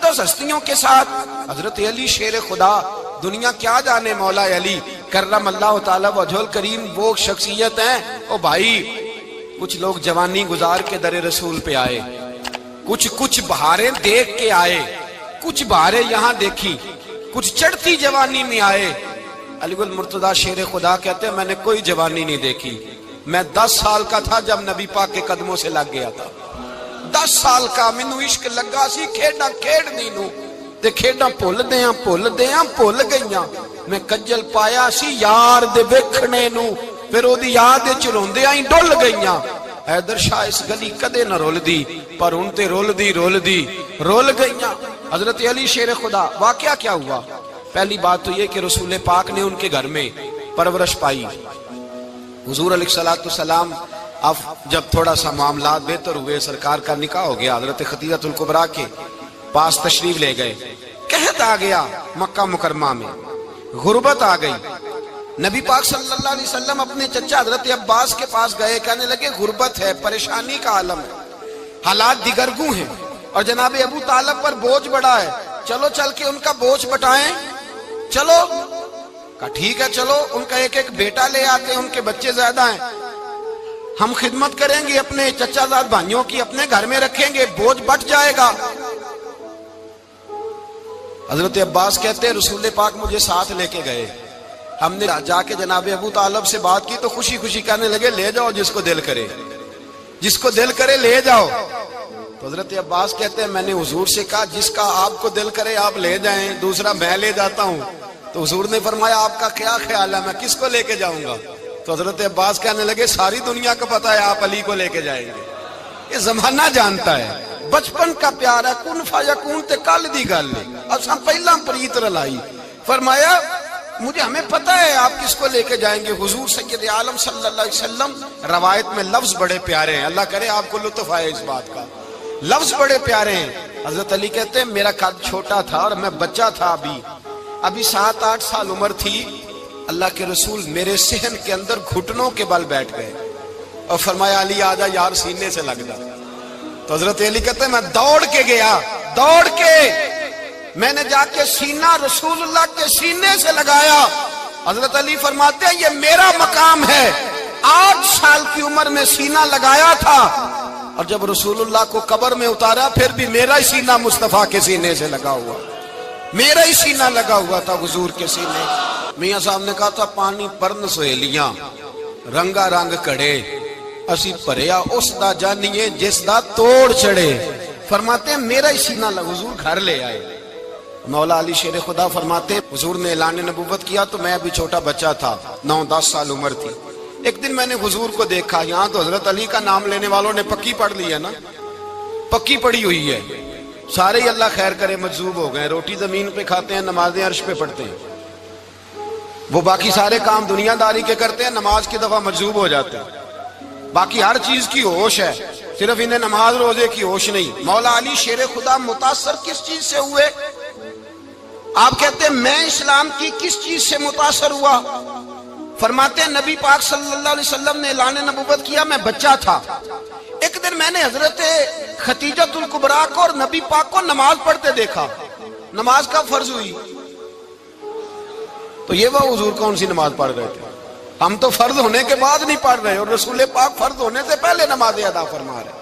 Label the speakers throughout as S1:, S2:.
S1: مقدس ہستیوں کے ساتھ حضرت علی شیر خدا، دنیا کیا جانے مولا علی کرم اللہ تعالی وجہ الکریم وہ شخصیت ہیں۔ او بھائی کچھ لوگ جوانی گزار کے در رسول پہ آئے، کچھ بہاریں دیکھ کے آئے، کچھ بہاریں یہاں دیکھی، کچھ چڑھتی جوانی میں آئے۔ علی گل مرتضیٰ شیر خدا کہتے ہیں میں نے کوئی جوانی نہیں دیکھی، میں 10 سال کا تھا جب نبی پاک کے قدموں سے لگ گیا تھا، 10 سال کا مینوں عشق لگا سی، کھیڈاں کھیڈنی نو تے کھیڈاں بھول گئیاں، میں کجل پایا سی یار دے ویکھنے نو، پھر او دی یاد وچ روندیاں ہی ڈل گئیاں۔ حیدر شاہ اس گلی کدے نہ رول دی، پر ان تے رول گئیاں۔ حضرت علی شیر خدا، واقعہ کیا ہوا؟ پہلی بات تو یہ کہ رسول پاک نے ان کے گھر میں پرورش پائی۔ حضور علیہ السلام اب جب تھوڑا سا معاملات بہتر ہوئے، سرکار کا نکاح ہو گیا، حضرت خدیجہ الکبریٰ کے پاس تشریف لے گئے، قحط آ گیا مکہ مکرمہ میں، غربت آ گئی۔ نبی پاک صلی اللہ علیہ وسلم اپنے چچا حضرت عباس کے پاس گئے، کہنے لگے غربت ہے، پریشانی کا عالم ہے، حالات دیگرگوں ہیں، اور جناب ابو طالب پر بوجھ بڑا ہے، چلو چل کے ان کا بوجھ بٹائیں۔ چلو کہا ٹھیک ہے، چلو ان کا ایک بیٹا لے آتے ہیں، ان کے بچے زیادہ ہیں، ہم خدمت کریں گے اپنے چچا زاد بھائیوں کی، اپنے گھر میں رکھیں گے، بوجھ بٹ جائے گا۔ حضرت عباس کہتے ہیں رسول پاک مجھے ساتھ لے کے گئے، ہم نے جا کے جناب ابو طالب سے بات کی تو خوشی خوشی کہنے لگے لے جاؤ جس کو دل کرے لے جاؤ۔ تو حضرت عباس کہتے ہیں میں نے حضور سے کہا جس کا آپ کو دل کرے آپ لے جائیں، دوسرا میں لے جاتا ہوں۔ تو حضور نے فرمایا آپ کا کیا خیال ہے، میں کس کو لے کے جاؤں گا؟ تو حضرت عباس کہنے لگے ساری دنیا کو پتا ہے آپ علی کو لے کے جائیں گے، یہ زمانہ جانتا ہے، بچپن کا پیار ہے، کن فیکون تے کل دی گل ہے، اساں پہلا پریت رلائی۔ فرمایا مجھے ہمیں پتہ ہے آپ کس کو لے کے جائیں گے، حضور سید عالم صلی اللہ علیہ وسلم۔ روایت میں لفظ بڑے پیارے ہیں، اللہ کرے آپ کو لطف آئے اس بات کا، لفظ بڑے پیارے ہیں۔ حضرت علی کہتے ہیں میرا قد چھوٹا تھا اور میں بچہ تھا، ابھی 7-8 سال عمر تھی، اللہ کے رسول میرے صحن کے اندر گھٹنوں کے بل بیٹھ گئے اور فرمایا علی آجا یار سینے سے لگ جا۔ تو حضرت علی کہتے ہیں میں دوڑ کے گیا، میں نے جا کے سینہ رسول اللہ کے سینے سے لگایا۔ حضرت علی فرماتے ہیں یہ میرا مقام ہے، 8 سال کی عمر میں سینہ لگایا تھا، اور جب رسول اللہ کو قبر میں اتارا پھر بھی میرا ہی سینہ مصطفیٰ کے سینے سے لگا ہوا، میرا ہی سینہ لگا ہوا تھا حضور کے سینے۔ میاں صاحب نے کہا تھا پانی پرن سہیلیاں رنگا رنگ کڑے، اسی پریا اس دا جانیے جس دا توڑ چڑھے۔ فرماتے ہیں میرا ہی سینہ لگا، حضور گھر لے آئے۔ مولا علی شیر خدا فرماتے ہیں حضور نے اعلان نبوت کیا تو میں ابھی چھوٹا بچہ تھا، 9-10 سال عمر تھی۔ ایک دن میں نے حضور کو دیکھا، یہاں تو حضرت علی کا نام لینے والوں نے پکی پڑھ لی ہے نا، پکی پڑھی ہوئی ہے، سارے ہی اللہ خیر کرے مجذوب ہو گئے، روٹی زمین پہ کھاتے ہیں، نمازیں عرش پہ پڑھتے ہیں، وہ باقی سارے کام دنیا داری کے کرتے ہیں، نماز کی دفعہ مجذوب ہو جاتے ہیں، باقی ہر چیز کی ہوش ہے، صرف انہیں نماز روزے کی ہوش نہیں۔ مولا علی شیر خدا متاثر کس چیز سے ہوئے؟ آپ کہتے ہیں میں اسلام کی کس چیز سے متاثر ہوا؟ فرماتے ہیں نبی پاک صلی اللہ علیہ وسلم نے اعلان نبوت کیا، میں بچہ تھا، ایک دن میں نے حضرت خدیجہ الکبریٰ کو اور نبی پاک کو نماز پڑھتے دیکھا۔ نماز کب فرض ہوئی؟ تو یہ وہ حضور کون سی نماز پڑھ رہے تھے؟ ہم تو فرض ہونے کے بعد نہیں پڑھ رہے، اور رسول پاک فرض ہونے سے پہلے نماز ادا فرما رہے،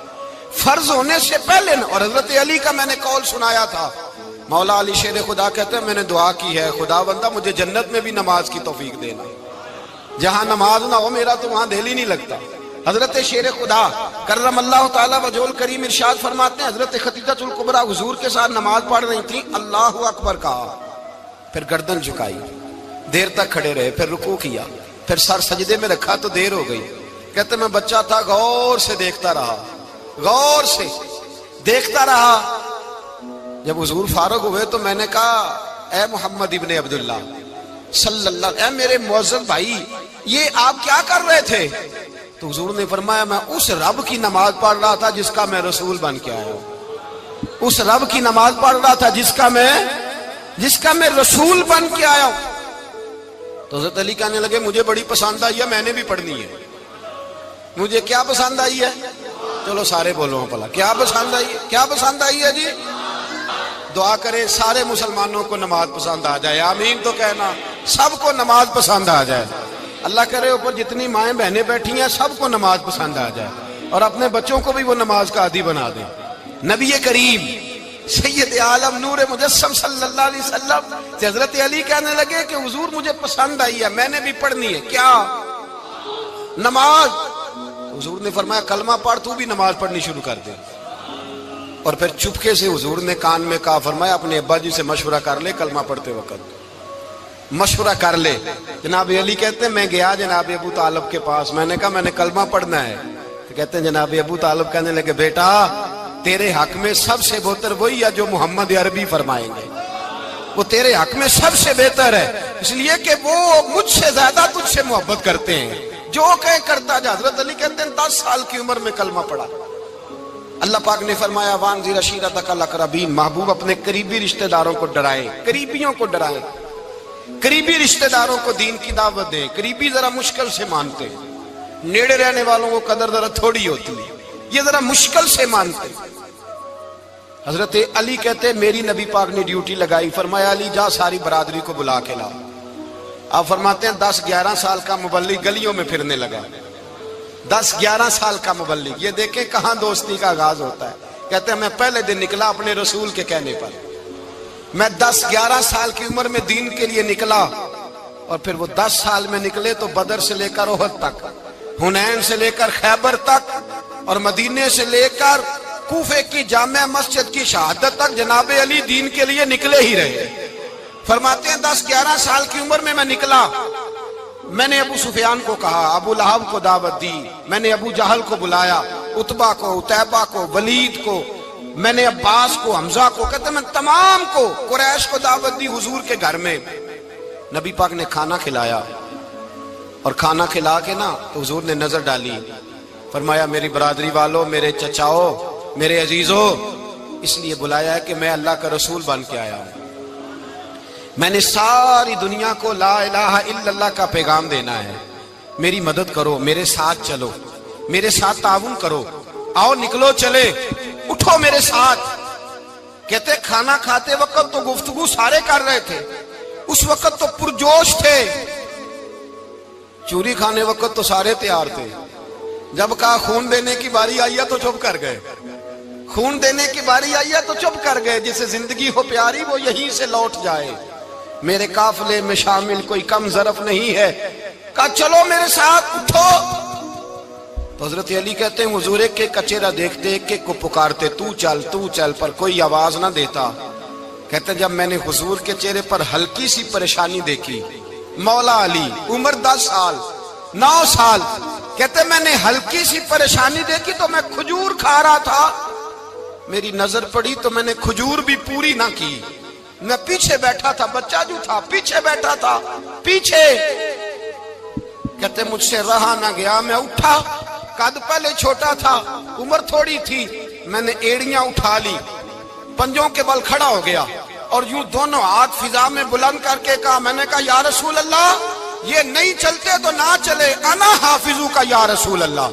S1: فرض ہونے سے پہلے۔ اور حضرت علی کا میں نے قول سنایا تھا، مولا علی شیر خدا کہتے ہیں میں نے دعا کی ہے خدا بندہ مجھے جنت میں بھی نماز کی توفیق دینا، جہاں نماز نہ ہو میرا تو وہاں دل ہی نہیں لگتا۔ حضرت شیر خدا کرم اللہ تعالیٰ وجہ الکریم ارشاد فرماتے ہیں حضرت خدیجہ الکبریٰ حضور کے ساتھ نماز پڑھ رہی تھیں، اللہ اکبر کہا، پھر گردن جھکائی، دیر تک کھڑے رہے، پھر رکوع کیا، پھر سر سجدے میں رکھا تو دیر ہو گئی۔ کہتے میں بچہ تھا، غور سے دیکھتا رہا، غور سے دیکھتا رہا۔ جب حضور فارغ ہوئے تو میں نے کہا اے محمد ابن عبداللہ صلی اللہ، اے میرے معزز بھائی یہ آپ کیا کر رہے تھے؟ تو حضور نے فرمایا میں اس رب کی نماز پڑھ رہا تھا جس کا میں رسول بن کے آیا ہوں، اس رب کی نماز پڑھ رہا تھا جس کا میں رسول بن کے آیا ہوں۔ تو حضرت علی کہنے لگے مجھے بڑی پسند آئی ہے، میں نے بھی پڑھنی ہے۔ مجھے کیا پسند آئی ہے؟ چلو سارے بولو پلا، کیا پسند آئی ہے؟ کیا پسند آئی ہے جی؟ دعا کرے سارے مسلمانوں کو نماز پسند آ جائے، آمین تو کہنا، سب کو نماز پسند آ جائے۔ اللہ کرے اوپر جتنی مائیں بہنیں بیٹھی ہیں سب کو نماز پسند آ جائے، اور اپنے بچوں کو بھی وہ نماز کا عادی بنا دیں۔ نبی کریم سید عالم نور مجسم صلی اللہ علیہ وسلم سے حضرت علی کہنے لگے کہ حضور مجھے پسند آئی ہے، میں نے بھی پڑھنی ہے، کیا؟ نماز۔ حضور نے فرمایا کلمہ پڑھ، تو بھی نماز پڑھنی شروع کر دے۔ اور پھر چپکے سے حضور نے کان میں کہا، فرمایا اپنے ابا جی سے مشورہ کر لے کلمہ پڑھتے وقت، مشورہ کر لے۔ جناب علی کہتے ہیں میں گیا جناب ابو طالب کے پاس، میں نے کہا میں نے کلمہ پڑھنا ہے، تو کہتے ہیں جناب ابو طالب کہنے لگے بیٹا تیرے حق میں سب سے بہتر وہی ہے جو محمد عربی فرمائیں گے، وہ تیرے حق میں سب سے بہتر ہے، اس لیے کہ وہ مجھ سے زیادہ تجھ سے محبت کرتے ہیں، جو کہیں کرتا جا۔ حضرت علی کہتے ہیں 10 سال کی عمر میں کلمہ پڑھا۔ اللہ پاک نے فرمایا وانذر عشیرتک الاقربین، محبوب اپنے قریبی رشتہ داروں کو ڈرائیں، قریبیوں کو ڈرائیں، قریبی رشتہ داروں کو دین کی دعوت دیں۔ قریبی ذرا مشکل سے مانتے، نیڑے رہنے والوں کو قدر ذرا تھوڑی ہوتی ہے، یہ ذرا مشکل سے مانتے۔ حضرت علی کہتے میری نبی پاک نے ڈیوٹی لگائی، فرمایا علی جا ساری برادری کو بلا کے لا۔ آپ فرماتے ہیں 10-11 سال کا مبلغ گلیوں میں پھرنے لگا، 10-11 سال کا مبلغ، یہ دیکھیں کہاں دوستی کا آغاز ہوتا ہے۔ کہتے ہیں میں پہلے دن نکلا اپنے رسول کے کہنے پر، میں 10-11 سال کی عمر میں دین کے لیے نکلا، اور پھر وہ 10 سال میں نکلے تو بدر سے لے کر احد تک، حنین سے لے کر خیبر تک، اور مدینے سے لے کر کوفے کی جامع مسجد کی شہادت تک جناب علی دین کے لیے نکلے ہی رہے۔ فرماتے ہیں 10-11 سال کی عمر میں نکلا، میں نے ابو سفیان کو کہا، ابو لہب کو دعوت دی، میں نے ابو جہل کو بلایا، عتبہ کو، عتیبہ کو، ولید کو، میں نے عباس کو، حمزہ کو، کہتے میں تمام کو، قریش کو دعوت دی حضور کے گھر میں۔ نبی پاک نے کھانا کھلایا، اور کھانا کھلا کے نا تو حضور نے نظر ڈالی، فرمایا میری برادری والوں، میرے چچاؤ، میرے عزیزو، اس لیے بلایا ہے کہ میں اللہ کا رسول بن کے آیا ہوں، میں نے ساری دنیا کو لا الہ الا اللہ کا پیغام دینا ہے، میری مدد کرو، میرے ساتھ چلو، میرے ساتھ تعاون کرو، آؤ نکلو چلے، اٹھو میرے ساتھ۔ کہتے کھانا کھاتے وقت تو گفتگو سارے کر رہے تھے، اس وقت تو پرجوش تھے، چوری کھانے وقت تو سارے تیار تھے، جب کہا خون دینے کی باری آئی ہے تو چپ کر گئے، خون دینے کی باری آئی ہے تو چپ کر گئے، جسے زندگی ہو پیاری وہ یہیں سے لوٹ جائے، میرے قافلے میں شامل کوئی کم ظرف نہیں ہے، کہا چلو میرے ساتھ اٹھو۔ تو حضرت علی کہتے ہیں حضور ایک ایک کا چہرہ دیکھتے، ایک ایک کو پکارتے، تو چل، پر کوئی آواز نہ دیتا۔ کہتے ہیں جب میں نے حضور کے چہرے پر ہلکی سی پریشانی دیکھی، مولا علی عمر 10 سال 9 سال، کہتے میں نے ہلکی سی پریشانی دیکھی تو میں کھجور کھا رہا تھا، میری نظر پڑی تو میں نے کھجور بھی پوری نہ کی، میں پیچھے بیٹھا تھا، بچہ جو تھا پیچھے بیٹھا تھا، پیچھے۔ کہتے مجھ سے رہا نہ گیا، میں اٹھا، قد پہلے چھوٹا تھا، عمر تھوڑی تھی، میں نے ایڑیاں اٹھا لی، پنجوں کے بل کھڑا ہو گیا، اور یوں دونوں ہاتھ فضا میں بلند کر کے کہا، میں نے کہا یا رسول اللہ یہ نہیں چلتے تو نہ چلے، انا حافظو کا یا رسول اللہ،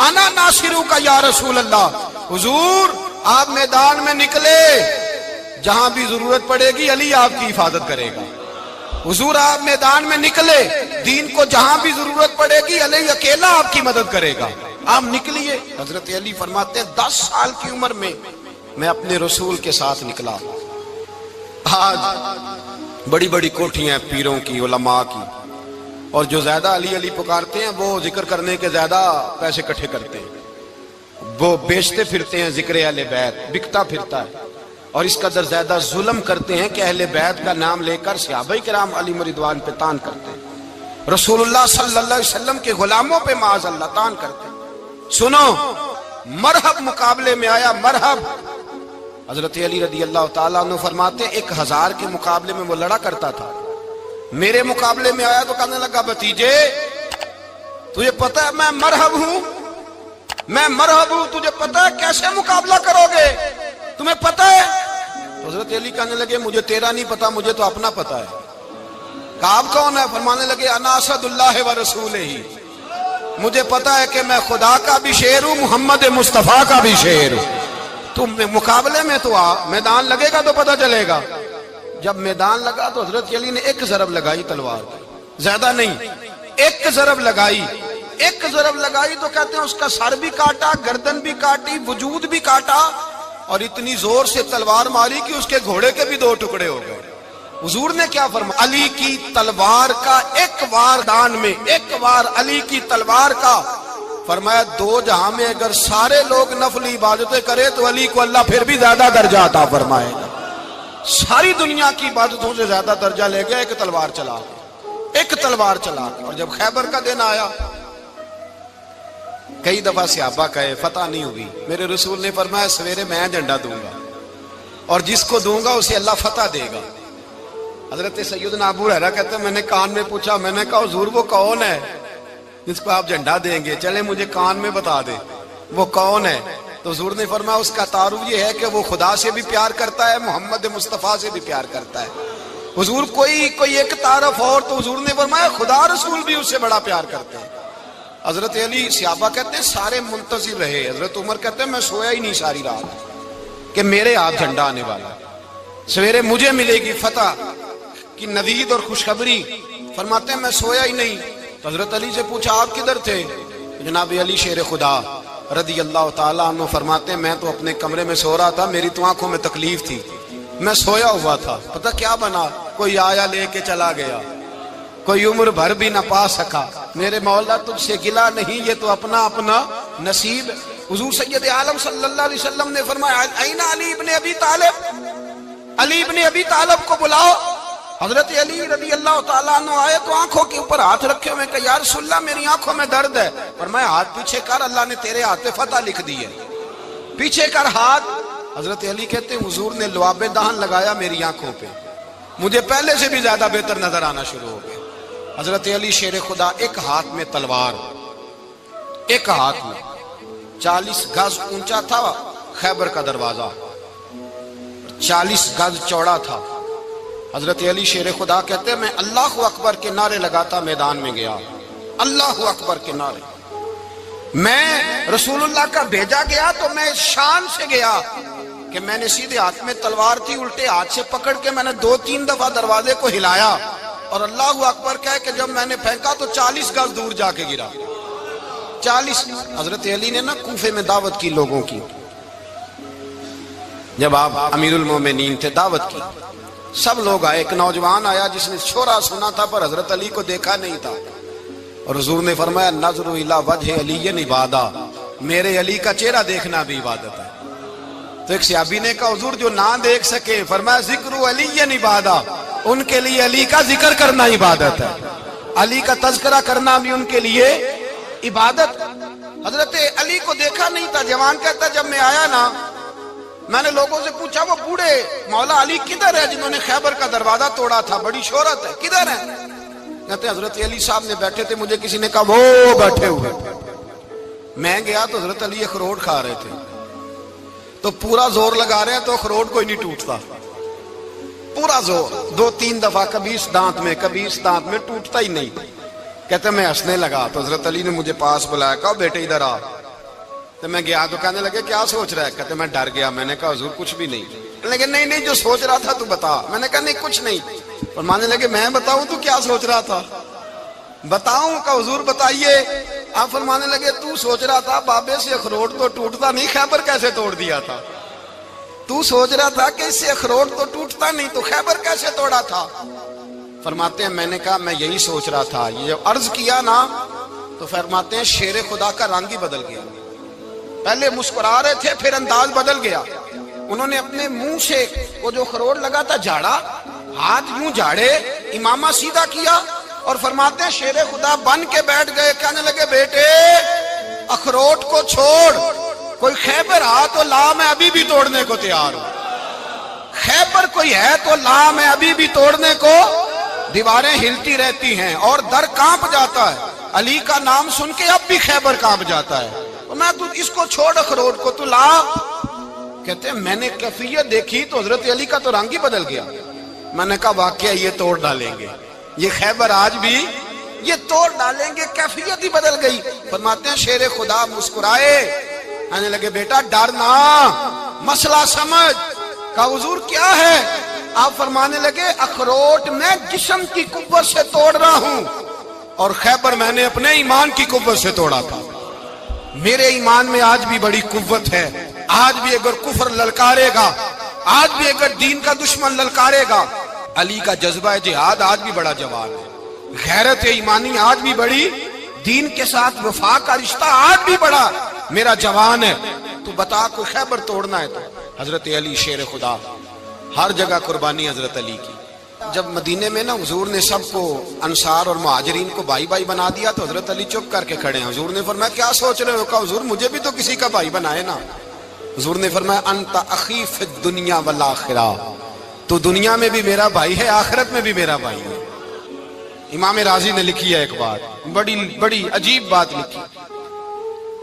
S1: انا ناصرو کا یا رسول اللہ۔ حضور آپ میدان میں نکلے، جہاں بھی ضرورت پڑے گی علی آپ کی حفاظت کرے گا۔ حضور آپ میدان میں نکلے، دین کو جہاں بھی ضرورت پڑے گی علی اکیلا آپ کی مدد کرے گا، آپ نکلیے۔ حضرت علی فرماتے ہیں 10 سال کی عمر میں میں اپنے رسول کے ساتھ نکلا۔ آج بڑی بڑی کوٹھیاں پیروں کی، علماء کی، اور جو زیادہ علی علی پکارتے ہیں وہ ذکر کرنے کے زیادہ پیسے اکٹھے کرتے ہیں، وہ بیچتے پھرتے ہیں ذکر اہل بیت، بکتا پھرتا ہے، اور اس قدر زیادہ ظلم کرتے ہیں کہ اہل بیت کا نام لے کر صحابہ کرام علی رضوان پہ تان کرتے ہیں، رسول اللہ صلی اللہ علیہ وسلم کے غلاموں پہ معاذ اللہ تان کرتے ہیں۔ سنو، مرحب مقابلے میں آیا، مرحب۔ حضرت علی رضی اللہ تعالیٰ عنہ فرماتے 1000 کے مقابلے میں وہ لڑا کرتا تھا، میرے مقابلے میں آیا تو کہنے لگا بھتیجے تجھے پتہ ہے میں مرحب ہوں، میں مرحب ہوں، تجھے پتہ ہے کیسے مقابلہ کرو گے، تمہیں پتہ ہے؟ تو حضرت علی کہنے لگے مجھے تیرا نہیں پتا، مجھے تو اپنا پتہ ہے۔ کہا آپ کون ہے؟ فرمانے لگے انا اسد اللہ و رسولہ، مجھے پتا ہے کہ میں خدا کا بھی شیر ہوں، محمد مصطفیٰ کا بھی شیر ہوں۔ تم مقابلے میں تو آ، میدان لگے گا تو پتہ چلے گا۔ جب میدان لگا تو حضرت علی نے ایک ضرب لگائی تلوار کی، زیادہ نہیں، ایک ضرب لگائی۔ ایک ضرب لگائی تو کہتے ہیں اس کا سر بھی کاٹا، گردن بھی کاٹی، وجود بھی کاٹا، اور اتنی زور سے تلوار ماری کہ اس کے گھوڑے کے بھی 2 ٹکڑے ہو گئے۔ حضور نے کیا فرمایا؟ علی کی تلوار کا ایک وار دان میں، ایک وار علی کی تلوار کا، فرمایا 2 جہاں میں اگر سارے لوگ نفل عبادتیں کرے تو علی کو اللہ پھر بھی زیادہ درجہ عطا فرمائے گا۔ ساری دنیا کی عبادتوں سے زیادہ درجہ لے گیا ایک تلوار چلا کے، ایک تلوار چلا کے۔ اور جب خیبر کا دن آیا، کئی دفعہ صحابہ کہے فتح نہیں ہوئی، میرے رسول نے فرمایا سویرے میں جھنڈا دوں گا اور جس کو دوں گا اسے اللہ فتح دے گا۔ حضرت سیدنا ابو ہریرہ کہتے ہیں میں نے کان میں پوچھا، میں نے کہا حضور وہ کون ہے جس کو آپ جھنڈا دیں گے؟ چلے مجھے کان میں بتا دے وہ کون ہے۔ تو حضور نے فرمایا اس کا تعارف یہ ہے کہ وہ خدا سے بھی پیار کرتا ہے، محمد مصطفیٰ سے بھی پیار کرتا ہے۔ حضور کوئی ایک تعارف اور، تو حضور نے فرمایا خدا رسول بھی اس سے بڑا پیار کرتے ہیں۔ حضرت علی، صحابہ کہتے ہیں سارے منتظر رہے۔ حضرت عمر کہتے ہیں میں سویا ہی نہیں ساری رات کہ میرے ہاتھ جھنڈا آنے والا، سویرے مجھے ملے گی فتح کی نوید اور خوشخبری۔ فرماتے ہیں میں سویا ہی نہیں۔ تو حضرت علی سے پوچھا آپ کدھر تھے؟ جناب علی شیر خدا رضی اللہ تعالیٰ عنہ فرماتے ہیں میں تو اپنے کمرے میں سو رہا تھا، میری تو آنکھوں میں تکلیف تھی، میں سویا ہوا تھا، پتہ کیا بنا، کوئی آیا لے کے چلا گیا، کوئی عمر بھر بھی نہ پا سکا۔ میرے مولا تجھ سے گلا نہیں، یہ تو اپنا اپنا نصیب۔ حضور سید عالم صلی اللہ علیہ وسلم نے فرمایا این علی ابن ابی طالب، علی ابن ابی طالب کو بلاؤ۔ حضرت علی رضی اللہ تعالیٰ عنہ آئے تو آنکھوں کے اوپر ہاتھ رکھے ہوئے کہ یا رسول اللہ میری آنکھوں میں درد ہے۔ فرمایا ہاتھ پیچھے کر، اللہ نے تیرے ہاتھ پہ فتح لکھ دی ہے، پیچھے کر ہاتھ۔ حضرت علی کہتے ہیں حضور نے لعاب دہن لگایا میری آنکھوں پہ، مجھے پہلے سے بھی زیادہ بہتر نظر آنا شروع ہو گیا۔ حضرت علی شیر خدا، ایک ہاتھ میں تلوار، ایک ہاتھ میں 40 گز اونچا تھا خیبر کا دروازہ، 40 گز چوڑا تھا۔ حضرت علی شیر خدا کہتے ہیں میں اللہ اکبر کے نعرے لگاتا میدان میں گیا، اللہ اکبر کے نعرے۔ میں رسول اللہ کا بھیجا گیا تو میں شان سے گیا کہ میں نے سیدھے ہاتھ میں تلوار تھی، الٹے ہاتھ سے پکڑ کے میں نے 2-3 دفعہ دروازے کو ہلایا اور اللہ اکبر کہہ کہ جب میں نے پھینکا تو 40 گز دور جا کے گرا، 40۔ حضرت علی نے نا کوفے میں دعوت کی لوگوں کی، جب آپ امیر المومنین تھے، دعوت کی، سب لوگ آئے۔ ایک نوجوان آیا جس نے شورا سنا تھا پر حضرت علی کو دیکھا نہیں تھا، اور حضور نے فرمایا نظر الی وجہ علی عبادہ، میرے علی کا چہرہ دیکھنا بھی عبادت ہے۔ تو ایک صحابی نے کہا حضور جو نہ دیکھ سکے، فرمایا ذکر علی عبادہ، ان کے لیے علی کا ذکر کرنا عبادت ہے، علی کا تذکرہ کرنا بھی ان کے لیے عبادت۔ حضرت علی کو دیکھا نہیں تھا۔ جوان کہتا ہے جب میں آیا نا میں نے لوگوں سے پوچھا وہ بوڑھے مولا علی کدھر ہے جنہوں نے خیبر کا دروازہ توڑا تھا، بڑی شہرت ہے، کدھر ہے؟ کہتے ہیں حضرت علی صاحب نے بیٹھے تھے، مجھے کسی نے کہا وہ بیٹھے ہوئے۔ میں گیا تو حضرت علی اخروٹ کھا رہے تھے، تو پورا زور لگا رہے ہیں تو اخروٹ کوئی نہیں ٹوٹتا، پورا زور 2-3 دفعہ، کبھی اس دانت میں کبھی اس دانت میں، ٹوٹتا ہی نہیں۔ کہتے میں ہنسنے لگا تو حضرت علی نے مجھے پاس بلایا، کہا بیٹے ادھر آ۔ تو میں گیا تو کہنے لگے کیا سوچ رہا ہے؟ کہتے میں ڈر گیا۔ میں نے کہا حضور کچھ بھی نہیں۔ لیکن نہیں جو سوچ رہا تھا تو بتا۔ میں نے کہا نہیں کچھ نہیں۔ فرمانے لگے میں بتاؤں تو کیا سوچ رہا تھا؟ بتاؤں؟ کہ حضور بتائیے۔ آپ فرمانے لگے تو سوچ رہا تھا بابے سے اخروٹ تو ٹوٹتا نہیں، خیبر کیسے توڑ دیا تھا؟ تو سوچ رہا تھا کہ اس سے اخروٹ تو ٹوٹتا نہیں تو خیبر کیسے توڑا تھا؟ فرماتے ہیں میں نے کہا میں یہی سوچ رہا تھا۔ یہ جب عرض کیا نا تو فرماتے ہیں شیر خدا کا رنگ ہی بدل گیا، پہلے مسکرا رہے تھے پھر انداز بدل گیا۔ انہوں نے اپنے منہ سے وہ جو خروٹ لگا تھا جھاڑا، ہاتھ یوں جھاڑے، امامہ سیدھا کیا اور فرماتے ہیں شیر خدا بن کے بیٹھ گئے۔ کہنے لگے بیٹے اخروٹ کو چھوڑ، کوئی خیبر آ تو لا، میں ابھی بھی توڑنے کو تیار ہوں۔ خیبر کوئی ہے تو لا، میں ابھی بھی توڑنے کو۔ دیواریں ہلتی رہتی ہیں اور در کانپ جاتا ہے، علی کا نام سن کے اب بھی خیبر کانپ جاتا ہے۔ میں تو اس کو چھوڑ اخروٹ کو تو لا۔ کہتے ہیں میں نے کیفیت دیکھی تو حضرت علی کا تو رنگ ہی بدل گیا۔ میں نے کہا واقعہ یہ توڑ ڈالیں گے، یہ خیبر آج بھی یہ توڑ ڈالیں گے، کیفیت ہی بدل گئی۔ فرماتے ہیں شیر خدا مسکرائے، کہنے لگے بیٹا ڈر نہ، مسئلہ سمجھ۔ کہا حضور کیا ہے؟ آپ فرمانے لگے اخروٹ میں جسم کی قوت سے توڑ رہا ہوں اور خیبر میں نے اپنے ایمان کی قوت سے توڑا تھا۔ میرے ایمان میں آج بھی بڑی قوت ہے، آج بھی اگر کفر للکارے گا، آج بھی اگر دین کا دشمن للکارے گا، علی کا جذبہ جہاد آج بھی بڑا جوان ہے، غیرت ایمانی آج بھی بڑی، دین کے ساتھ وفا کا رشتہ آج بھی بڑا میرا جوان ہے۔ تو بتا کوئی خیبر توڑنا ہے تو حضرت علی شیر خدا، ہر جگہ قربانی حضرت علی کی۔ جب مدینے میں نا حضور نے سب کو انصار اور مہاجرین کو بھائی بھائی بنا دیا تو حضرت علی چپ کر کے کھڑے ہیں۔ حضور نے فرمایا کیا سوچ رہے ہو؟ کہا حضور مجھے بھی تو کسی کا بھائی بنائے نا۔ حضور نے فرمایا انت اخی فی الدنیا والآخرہ، تو دنیا میں بھی میرا بھائی ہے، آخرت میں بھی میرا بھائی ہے۔ امام راضی نے لکھی ہے ایک بات، بڑی عجیب بات لکھی۔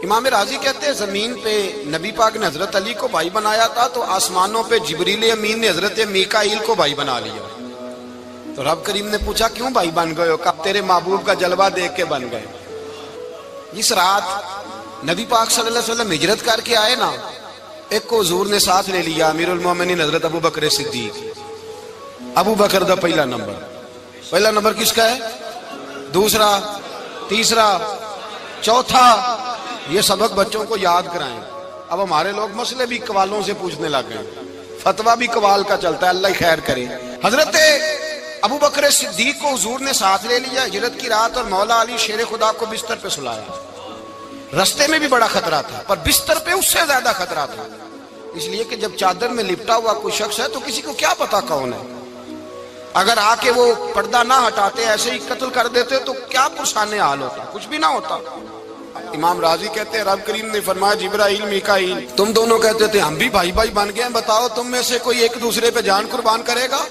S1: امام راضی کہتے ہیں زمین پہ نبی پاک نے حضرت علی کو بھائی بنایا تھا تو آسمانوں پہ جبریل امین نے حضرت میکائیل کو بھائی بنا لیا۔ تو رب کریم نے پوچھا کیوں بھائی بن گئے ہو؟ کہا تیرے محبوب کا جلوہ دیکھ کے بن گئے۔ اس رات نبی پاک صلی اللہ علیہ وسلم ہجرت کر کے آئے نا، ایک کو حضور نے ساتھ لے لیا، امیر المومنین حضرت ابو بکر صدیق۔ ابو بکر دا پہلا نمبر کس کا ہے؟ دوسرا، تیسرا، چوتھا۔ یہ سبق بچوں کو یاد کرائیں۔ اب ہمارے لوگ مسئلے بھی قوالوں سے پوچھنے لگ گئے، فتویٰ بھی قوال کا چلتا ہے، اللہ ہی خیر کرے۔ حضرت ابو بکر صدیق کو حضور نے ساتھ لے لیا ہجرت کی رات، اور مولا علی شیر خدا کو بستر پہ سلایا۔ رستے میں بھی بڑا خطرہ تھا پر بستر پہ اس سے زیادہ خطرہ تھا، اس لیے کہ جب چادر میں لپٹا ہوا کوئی شخص ہے تو کسی کو کیا پتا کون ہے، اگر آ کے وہ پردہ نہ ہٹاتے ایسے ہی قتل کر دیتے تو کیا پرسانے حال ہوتا، کچھ بھی نہ ہوتا۔ امام راضی کہتے ہیں رب کریم نے فرمایا جبرائیل میکائیل تم دونوں کہتے تھے ہم بھی بھائی بھائی بن گئے ہیں، بتاؤ تم میں سے کوئی ایک دوسرے پہ جان قربان کرے گا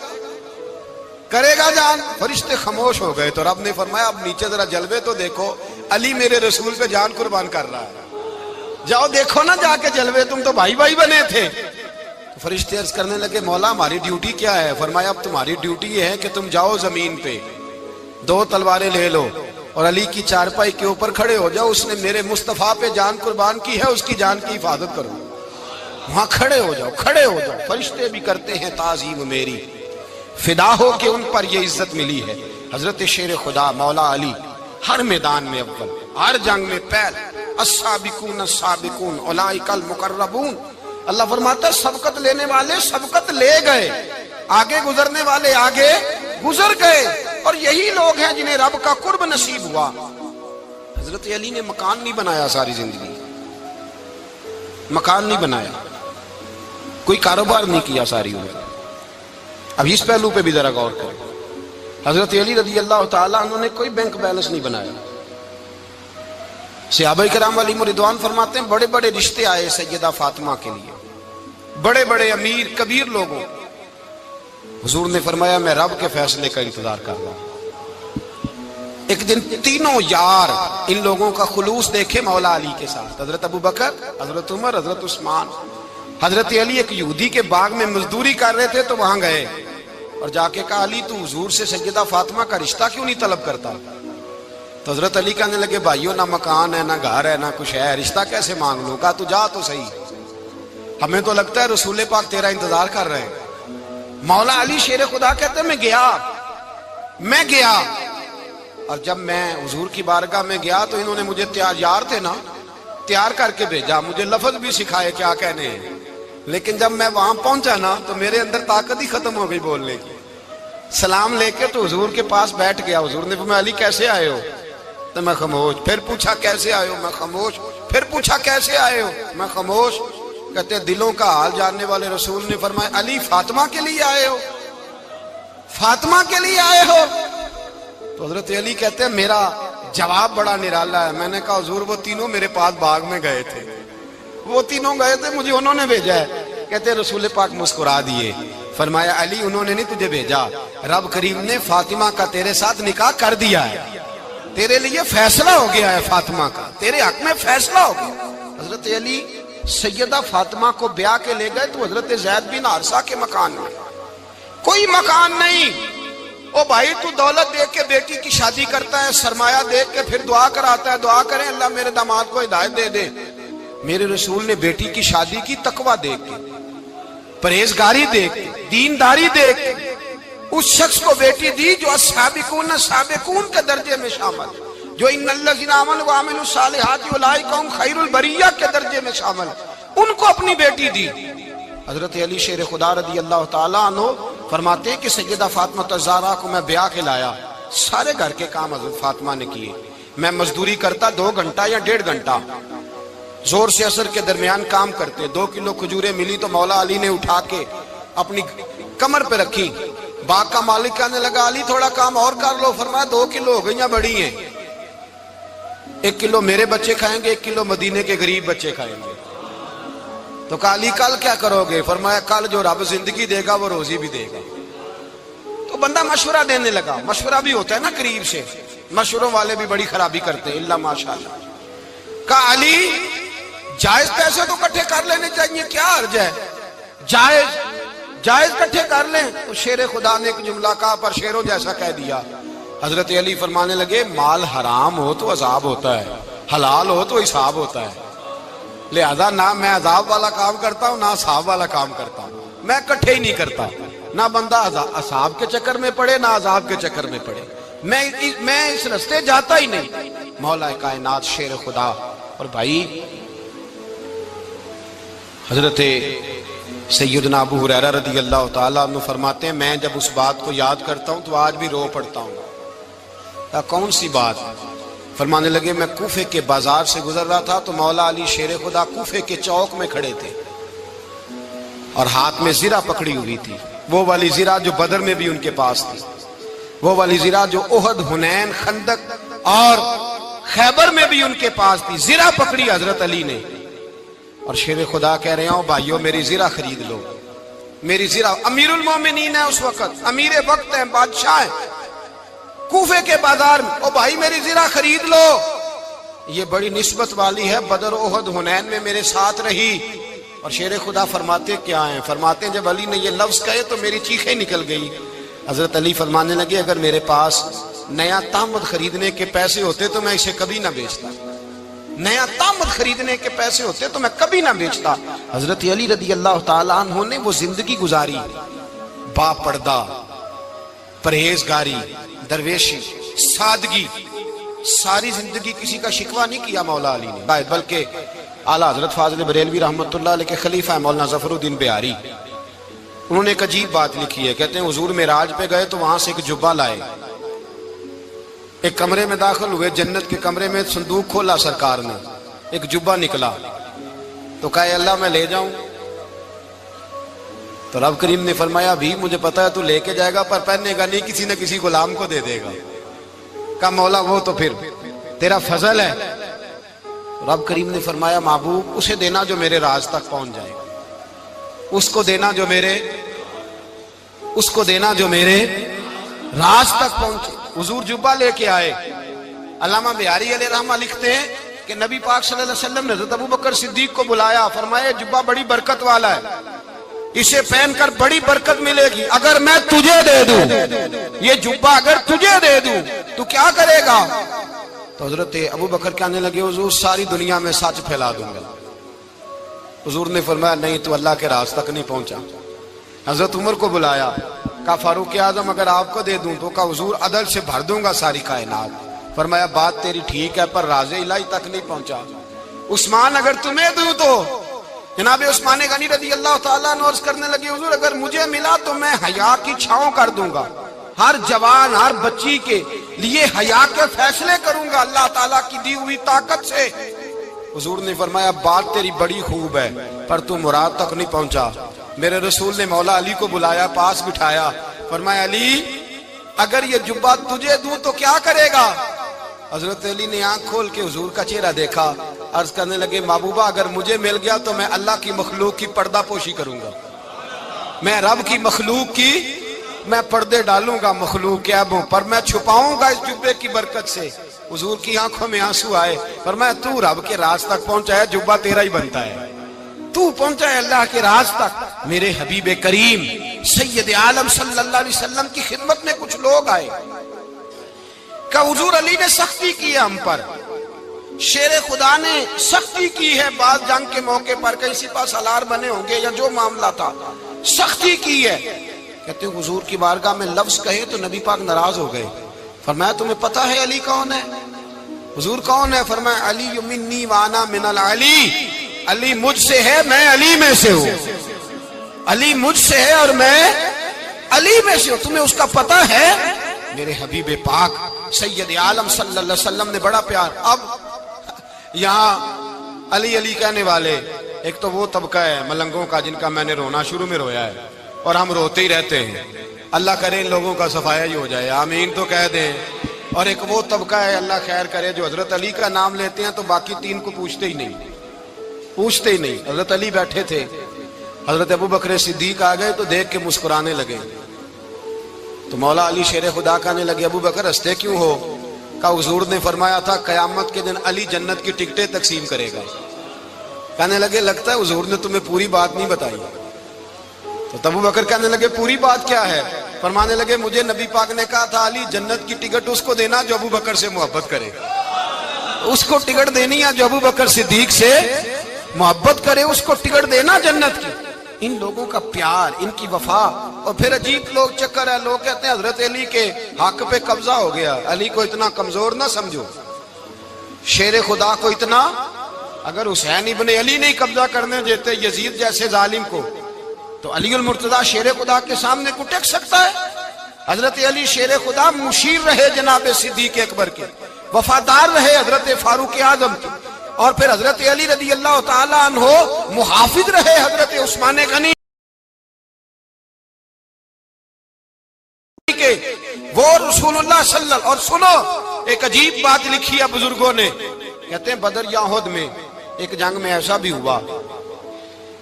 S1: جان؟ فرشتے خاموش ہو گئے تو رب نے فرمایا اب نیچے ذرا جلوے تو دیکھو، علی میرے رسول پہ جان قربان کر رہا ہے، جاؤ دیکھو نا جا کے جلوے، تم تو بھائی بھائی بنے تھے۔ فرشتے عرض کرنے لگے مولا ہماری ڈیوٹی کیا ہے؟ فرمایا اب تمہاری ڈیوٹی یہ ہے کہ تم جاؤ زمین پہ 2 تلواریں لے لو اور علی کی چارپائی کے اوپر کھڑے ہو جاؤ، اس نے میرے مصطفیٰ پہ جان قربان کی ہے، اس کی جان کی حفاظت کرو۔ وہاں کھڑے ہو جاؤ۔ فرشتے بھی کرتے ہیں تعظیم میری، فدا ہو کہ ان پر یہ عزت ملی ہے۔ حضرت شیر خدا مولا علی ہر میدان میں اول، ہر جنگ میں پہل، السابقون السابقون اولئک المقربون۔ اللہ فرماتا ہے سبقت لینے والے سبقت لے گئے، آگے گزرنے والے آگے گزر گئے، اور یہی لوگ ہیں جنہیں رب کا قرب نصیب ہوا۔ حضرت علی نے مکان نہیں بنایا، ساری زندگی مکان نہیں بنایا، کوئی کاروبار نہیں کیا ساری عمر۔ اب اس پہلو پہ بھی ذرا غور کریں، حضرت علی رضی اللہ تعالیٰ انہوں نے کوئی بینک بیلنس نہیں بنایا۔ صحابہ کرام علیہم رضوان فرماتے ہیں بڑے بڑے رشتے آئے سیدہ فاطمہ کے لیے، بڑے بڑے امیر کبیر لوگوں، حضور نے فرمایا میں رب کے فیصلے کا انتظار کر رہا ہوں۔ ایک دن تینوں یار ان لوگوں کا خلوص دیکھے مولا علی کے ساتھ، حضرت ابو بکر، حضرت عمر، حضرت عثمان۔ حضرت علی ایک یہودی کے باغ میں مزدوری کر رہے تھے تو وہاں گئے اور جا کے کہا علی تو حضور سے سیدہ فاطمہ کا رشتہ کیوں نہیں طلب کرتا؟ تو حضرت علی کہنے لگے بھائیو نہ مکان ہے نہ گھر ہے نہ کچھ ہے، رشتہ کیسے مانگ لوں؟ کہا تو جا تو صحیح، ہمیں تو لگتا ہے رسول پاک تیرا انتظار کر رہے ہیں۔ مولا علی شیر خدا کہتے ہیں میں گیا اور جب میں حضور کی بارگاہ میں گیا تو انہوں نے مجھے یار تھے نا تیار کر کے بھیجا، مجھے لفظ بھی سکھائے کیا کہنے ہیں، لیکن جب میں وہاں پہنچا نا تو میرے اندر طاقت ہی ختم ہو گئی بولنے کی۔ سلام لے کے تو حضور کے پاس بیٹھ گیا، حضور نے فرمایا علی کیسے آئے ہو؟ تو میں خاموش، پھر پوچھا کیسے آئے ہو؟ میں خاموش، پھر پوچھا کیسے آئے ہو؟ میں خاموش۔ کہتے دلوں کا حال جاننے والے رسول نے فرمایا علی فاطمہ کے لیے آئے ہو؟ فاطمہ کے لیے آئے ہو؟ تو حضرت علی کہتے ہیں میرا جواب بڑا نرالا ہے، میں نے کہا حضور وہ تینوں میرے پاس باغ میں گئے تھے، وہ تینوں گئے تھے، مجھے انہوں نے بھیجا ہے۔ کہتے ہیں رسول پاک مسکرا دیے، فرمایا علی انہوں نے نہیں تجھے بھیجا، رب کریم نے فاطمہ کا تیرے ساتھ نکاح کر دیا ہے، تیرے لیے فیصلہ ہو گیا ہے، فاطمہ کا تیرے حق میں فیصلہ ہو گیا۔ حضرت علی سیدہ فاطمہ کو بیاہ کے لے گئے تو حضرت زید بن حارثہ کے مکان میں، کوئی مکان نہیں۔ او بھائی تو دولت دیکھ کے بیٹی کی شادی کرتا ہے، سرمایہ دیکھ کے پھر دعا کراتا ہے، دعا کریں اللہ میرے داماد کو ہدایت دے دے۔ میرے رسول نے بیٹی کی شادی کی تقویٰ دیکھ کے، پرہیزگاری دیکھ دینداری دیکھ اس شخص کو بیٹی دی جو السابقون السابقون کے درجے میں شامل، جو ان الذین آمنوا وعملوا الصالحات اولئک هم خیر البریہ کے درجے میں شامل، ان کو اپنی بیٹی دی۔ حضرت علی شیر خدا رضی اللہ تعالیٰ عنہ فرماتے ہیں کہ سیدہ فاطمہ الزہرا کو میں بیاہ کے لایا، سارے گھر کے کام حضرت فاطمہ نے کیے، میں مزدوری کرتا 2 گھنٹہ یا 1.5 گھنٹہ، زور سے عصر کے درمیان کام کرتے، 2 کلو کھجوریں ملی تو مولا علی نے اٹھا کے اپنی کمر پہ رکھی، باغ کا مالک کہنے لگا علی تھوڑا کام اور کر لو، فرمایا 2 کلو ہو گئی ہیں، بڑی ہیں، 1 کلو میرے بچے کھائیں گے، 1 کلو مدینے کے غریب بچے کھائیں گے۔ تو کہا علی کل کیا کرو گے؟ فرمایا کل جو رب زندگی دے گا وہ روزی بھی دے گا۔ تو بندہ مشورہ دینے لگا، مشورہ بھی ہوتا ہے نا قریب سے، مشوروں والے بھی بڑی خرابی کرتے ہیں اللہ ماشاءاللہ۔ کہا علی جائز پیسے تو کٹھے کر لینے چاہیے، کیا حرج ہے، جائز کٹھے کر لیں۔ تو شیر خدا نے ایک جملہ کہا پر شیروں جیسا کہہ دیا۔ حضرت علی فرمانے لگے مال حرام ہو تو عذاب ہوتا ہے، حلال ہو تو حساب ہوتا ہے، لہذا نہ میں عذاب والا کام کرتا ہوں نہ حساب والا کام کرتا ہوں، میں کٹھے ہی نہیں کرتا، نہ بندہ حساب کے چکر میں پڑے نہ عذاب کے چکر میں پڑے، میں اس رستے جاتا ہی نہیں۔ مولا کائنات شیر خدا۔ اور بھائی حضرت سیدنا ابو ہریرہ رضی اللہ تعالیٰ عنہ فرماتے ہیں میں جب اس بات کو یاد کرتا ہوں تو آج بھی رو پڑتا ہوں۔ کون سی بات؟ فرمانے لگے میں کوفے کے بازار سے گزر رہا تھا تو مولا علی شیر خدا کوفے کے چوک میں کھڑے تھے اور ہاتھ میں زرہ پکڑی ہوئی تھی، وہ والی زرہ جو بدر میں بھی ان کے پاس تھی، وہ والی زرہ جو احد، حنین، خندق اور خیبر میں بھی ان کے پاس تھی، زرہ پکڑی حضرت علی نے اور شیر خدا کہہ رہے ہوں بھائیو میری زرہ خرید لو، میری زرہ۔ امیر المومنین ہے اس وقت، امیر وقت ہے، بادشاہ ہے، کوفے کے بازار میں، او بھائی میری زرہ خرید لو۔ یہ بڑی نسبت والی ہے، بدر، احد، حنین میں میرے ساتھ رہی۔ اور شیر خدا فرماتے کیا ہیں؟ فرماتے ہیں جب علی نے یہ لفظ کہے تو میری چیخیں نکل گئی۔ حضرت علی فرمانے لگے اگر میرے پاس نیا تامد خریدنے کے پیسے ہوتے تو میں اسے کبھی نہ بیچتا، نیا تامد خریدنے کے پیسے ہوتے تو میں کبھی نہ بیچتا۔ حضرت علی رضی اللہ تعالیٰ عنہ نے وہ زندگی گزاری، با پردہ، پرہیزگاری، درویشی، سادگی، ساری زندگی کسی کا شکوہ نہیں کیا مولا علی نے، بلکہ اعلیٰ حضرت فاضل بریلوی رحمۃ اللہ علیہ کے خلیفہ مولانا ظفر الدین بہاری، انہوں نے ایک عجیب بات لکھی ہے، کہتے ہیں حضور معراج پہ گئے تو وہاں سے ایک جبہ لائے، ایک کمرے میں داخل ہوئے، جنت کے کمرے میں صندوق کھولا سرکار نے، ایک جبہ نکلا تو کہا اللہ میں لے جاؤں؟ تو رب کریم نے فرمایا بھی مجھے پتا ہے تو لے کے جائے گا پر پہننے گا نہیں، کسی نہ کسی غلام کو دے دے گا۔ کہا مولا وہ تو پھر تیرا فضل ہے۔ رب کریم نے فرمایا محبوب اسے دینا جو میرے راز تک پہنچ جائے، اس کو دینا جو میرے راز تک پہنچے۔ حضور جبہ لے کے آئے۔ علامہ بہاری علیہ رحمہ لکھتے ہیں کہ نبی پاک صلی اللہ علیہ وسلم نے حضرت ابوبکر صدیق کو بلایا، فرمایا جبہ بڑی برکت والا ہے، اسے پہن کر بڑی برکت ملے گی، اگر میں تجھے دے دوں، یہ جبہ اگر تجھے دے دوں تو کیا کرے گا؟ تو حضرت ابوبکر کہنے لگے حضور ساری دنیا میں سچ پھیلا دوں گا۔ حضور نے فرمایا نہیں تو اللہ کے راز تک نہیں پہنچا۔ حضرت عمر کو بلایا، کہا فاروق اعظم اگر آپ کو دے دوں تو کہا حضور عدل سے بھر دوں گا ساری کائنات۔ فرمایا بات تیری ٹھیک ہے پر راز الہی تک نہیں پہنچا۔ عثمان اگر تمہیں دوں تو جناب عثمان غنی رضی اللہ تعالیٰ عنہ عرض کرنے لگے حضور اگر مجھے ملا تو میں حیا کی چھاؤں کر دوں گا، ہر جوان ہر بچی کے لیے حیا کے فیصلے کروں گا اللہ تعالیٰ کی دی ہوئی طاقت سے۔ حضور نے فرمایا بات تیری بڑی خوب ہے پر تو مراد تک نہیں پہنچا۔ میرے رسول نے مولا علی کو بلایا، پاس بٹھایا، فرمایا علی اگر یہ جبہ تجھے دوں تو کیا کرے گا؟ حضرت علی نے آنکھ کھول کے حضور کا چہرہ دیکھا، عرض کرنے لگے محبوبہ اگر مجھے مل گیا تو میں اللہ کی مخلوق کی پردہ پوشی کروں گا، میں رب کی مخلوق کی میں پردے ڈالوں گا، مخلوق کے عیبوں پر میں چھپاؤں گا اس جبے کی برکت سے۔ حضور کی آنکھوں میں آنسو آئے، فرمایا تو رب کے راز تک پہنچا ہے، جبہ تیرا ہی بنتا ہے، تو پہنچا ہے اللہ کے راز تک۔ میرے حبیب کریم سید عالم صلی اللہ علیہ وسلم کی خدمت میں کچھ لوگ آئے کہ حضور علی نے سختی کی ہے ہم پر، شیر خدا نے سختی کی ہے، بعض جنگ کے موقع پر کئی سپہ سالار بنے ہوں گے یا جو معاملہ تھا، سختی کی ہے. کہتے ہیں حضور کی بارگاہ میں لفظ کہے تو نبی پاک ناراض ہو گئے. فرمایا تمہیں پتہ ہے علی کون ہے؟ حضور کون ہے؟ فرمایا علی منی وانا من العلی، علی مجھ سے ہے، میں علی میں سے ہوں. علی مجھ سے ہے اور میں علی میں سے ہوں. تمہیں اس کا پتہ ہے؟ میرے حبیب پاک سید عالم صلی اللہ علیہ وسلم نے بڑا پیار. اب یہاں علی علی کہنے والے ایک تو وہ طبقہ ہے ملنگوں کا جن کا میں نے رونا شروع میں رویا ہے اور ہم روتے ہی رہتے ہیں. اللہ کرے ان لوگوں کا صفایا ہی ہو جائے، آمین تو کہہ دیں. اور ایک وہ طبقہ ہے اللہ خیر کرے جو حضرت علی کا نام لیتے ہیں تو باقی تین کو پوچھتے ہی نہیں. حضرت علی بیٹھے تھے، حضرت ابو بکر صدیق آ گئے تو دیکھ کے مسکرانے لگے. تو مولا علی شیر خدا کہنے لگے ابو بکر ہنستے کیوں ہو؟ کہا حضور نے فرمایا تھا قیامت کے دن علی جنت کی ٹکٹیں تقسیم کرے گا. کہنے لگے لگتا ہے حضور نے تمہیں پوری بات نہیں بتائی. تو ابو بکر کہنے لگے پوری بات کیا ہے؟ فرمانے لگے مجھے نبی پاک نے کہا تھا علی جنت کی ٹکٹ اس کو دینا جو ابو بکر سے محبت کرے. اس کو ٹکٹ دینی ہے جو ابو بکر صدیق سے محبت کرے، اس کو ٹکٹ دینا جنت کی. ان لوگوں کا پیار، ان کی وفا. اور پھر عجیب لوگ چکر ہے، لوگ کہتے ہیں حضرت علی کے حق پہ قبضہ ہو گیا. علی کو اتنا کمزور نہ سمجھو، شیر خدا کو اتنا. اگر حسین ابن علی نہیں قبضہ کرنے دیتے یزید جیسے ظالم کو تو علی المرتضیٰ شیر خدا کے سامنے کو ٹک سکتا ہے؟ حضرت علی شیر خدا مشیر رہے جناب صدیق اکبر کے، وفادار رہے حضرت فاروق اعظم کے، اور پھر حضرت علی رضی اللہ تعالی عنہ محافظ رہے حضرت عثمان غنی کے. وہ رسول اللہ صلی اللہ. اور سنو ایک عجیب بات لکھی ہے بزرگوں نے، کہتے ہیں بدر یا احد میں ایک جنگ میں ایسا بھی ہوا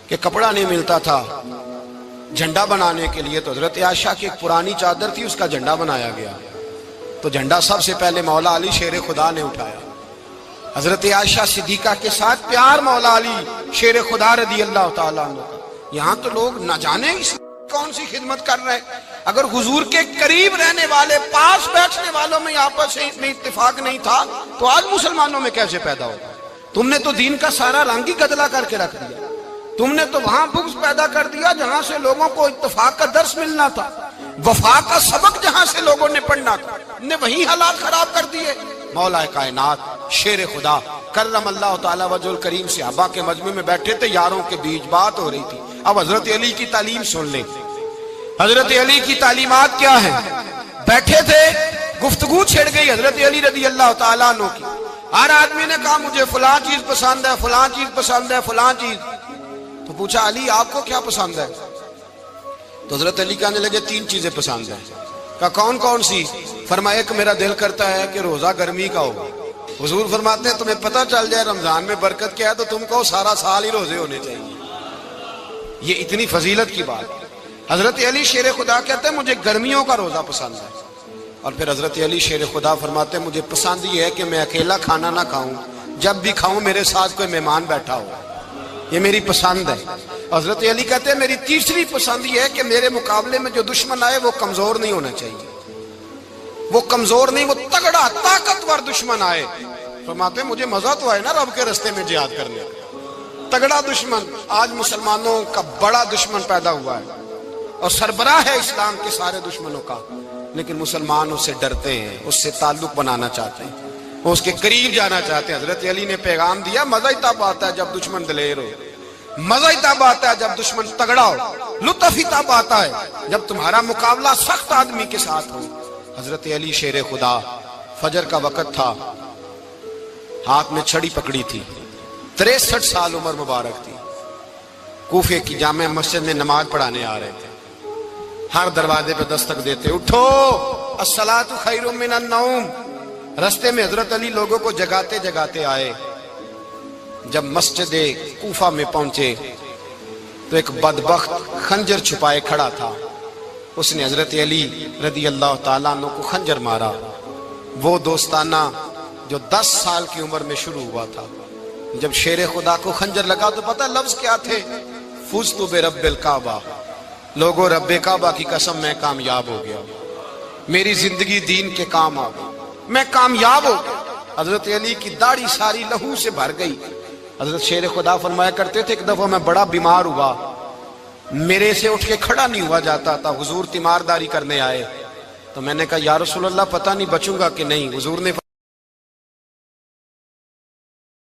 S1: کہ کپڑا نہیں ملتا تھا جھنڈا بنانے کے لیے. تو حضرت عائشہ کی ایک پرانی چادر تھی، اس کا جھنڈا بنایا گیا. تو جھنڈا سب سے پہلے مولا علی شیر خدا نے اٹھایا. حضرت عائشہ صدیقہ کے ساتھ پیار مولا علی شیر خدا رضی اللہ تعالیٰ عنہ کا. یہاں تو لوگ نہ جانے اس کون سی خدمت کر رہے ہیں. اگر حضور کے قریب رہنے والے، پاس بیٹھنے والوں میں آپس میں اتفاق نہیں تھا تو آج مسلمانوں میں کیسے پیدا ہوگا؟ تم نے تو دین کا سارا رنگ ہی گدلا کر کے رکھ دیا. تم نے تو وہاں بغض پیدا کر دیا جہاں سے لوگوں کو اتفاق کا درس ملنا تھا، وفا کا سبق جہاں سے لوگوں نے پڑھنا تھا، نے وہی حالات خراب کر دیے. مولا کائنات شیر خدا کرم اللہ تعالی وجہ الکریم صحابہ کے مجمع میں بیٹھے تھے، یاروں کے بیچ بات ہو رہی تھی. اب حضرت علی کی تعلیم سن لیں. حضرت علی کی تعلیمات کیا ہیں؟ بیٹھے تھے، گفتگو چھڑ گئی حضرت علی رضی اللہ تعالیٰ عنہ کی. ہر آدمی نے کہا مجھے فلاں چیز پسند ہے، فلاں چیز پسند ہے، فلاں چیز. تو پوچھا علی آپ کو کیا پسند ہے؟ تو حضرت علی کہنے لگے تین چیزیں پسند ہیں. کہا کون کون سی؟ فرمایا ایک میرا دل کرتا ہے کہ روزہ گرمی کا ہو. حضور فرماتے ہیں تمہیں پتہ چل جائے رمضان میں برکت کیا ہے تو تم کو سارا سال ہی روزے ہونے چاہیے. یہ اتنی فضیلت کی بات. حضرت علی شیر خدا کہتے ہیں مجھے گرمیوں کا روزہ پسند ہے. اور پھر حضرت علی شیر خدا فرماتے ہیں مجھے پسند یہ ہے کہ میں اکیلا کھانا نہ کھاؤں، جب بھی کھاؤں میرے ساتھ کوئی مہمان بیٹھا ہو، یہ میری پسند ہے. حضرت علی کہتے ہیں میری تیسری پسند یہ ہے کہ میرے مقابلے میں جو دشمن آئے وہ کمزور نہیں ہونا چاہیے، وہ کمزور نہیں، وہ تگڑا طاقتور دشمن آئے. فرماتے ہیں مجھے مزہ تو آئے نا رب کے رستے میں جہاد کرنے کا. تگڑا دشمن، آج مسلمانوں کا بڑا دشمن پیدا ہوا ہے اور سربراہ ہے اسلام کے سارے دشمنوں کا، لیکن مسلمان اس سے ڈرتے ہیں، اس سے تعلق بنانا چاہتے ہیں، وہ اس کے قریب جانا چاہتے ہیں. حضرت علی نے پیغام دیا مزہ ہی تب آتا ہے جب دشمن دلیر ہو، مزہ ہی تب آتا ہے جب دشمن تگڑا ہو، لطف ہی تب آتا ہے جب تمہارا مقابلہ سخت آدمی کے ساتھ ہو. حضرت علی شیر خدا، فجر کا وقت تھا، ہاتھ میں چھڑی پکڑی تھی، 63 سال عمر مبارک تھی. کوفے کی جامع مسجد میں نماز پڑھانے آ رہے تھے. ہر دروازے پہ دستک دیتے اٹھو الصلاۃ خیر من النوم. رستے میں حضرت علی لوگوں کو جگاتے جگاتے آئے. جب مسجد کوفہ میں پہنچے تو ایک بدبخت خنجر چھپائے کھڑا تھا. اس نے حضرت علی رضی اللہ تعالیٰ عنہ کو خنجر مارا. وہ دوستانہ جو 10 سال کی عمر میں شروع ہوا تھا. جب شیر خدا کو خنجر لگا تو پتہ لفظ کیا تھے؟ فزت برب الکعبہ. لوگوں رب کعبہ کی قسم میں کامیاب ہو گیا، میری زندگی دین کے کام آ گئی، میں کامیاب ہو گیا. حضرت علی کی داڑھی ساری لہو سے بھر گئی. حضرت شیر خدا فرمایا کرتے تھے ایک دفعہ میں بڑا بیمار ہوا، میرے سے اٹھ کے کھڑا نہیں ہوا جاتا تھا، حضور تیمارداری کرنے آئے تو میں نے کہا یا رسول اللہ پتہ نہیں بچوں گا کہ نہیں، حضور نے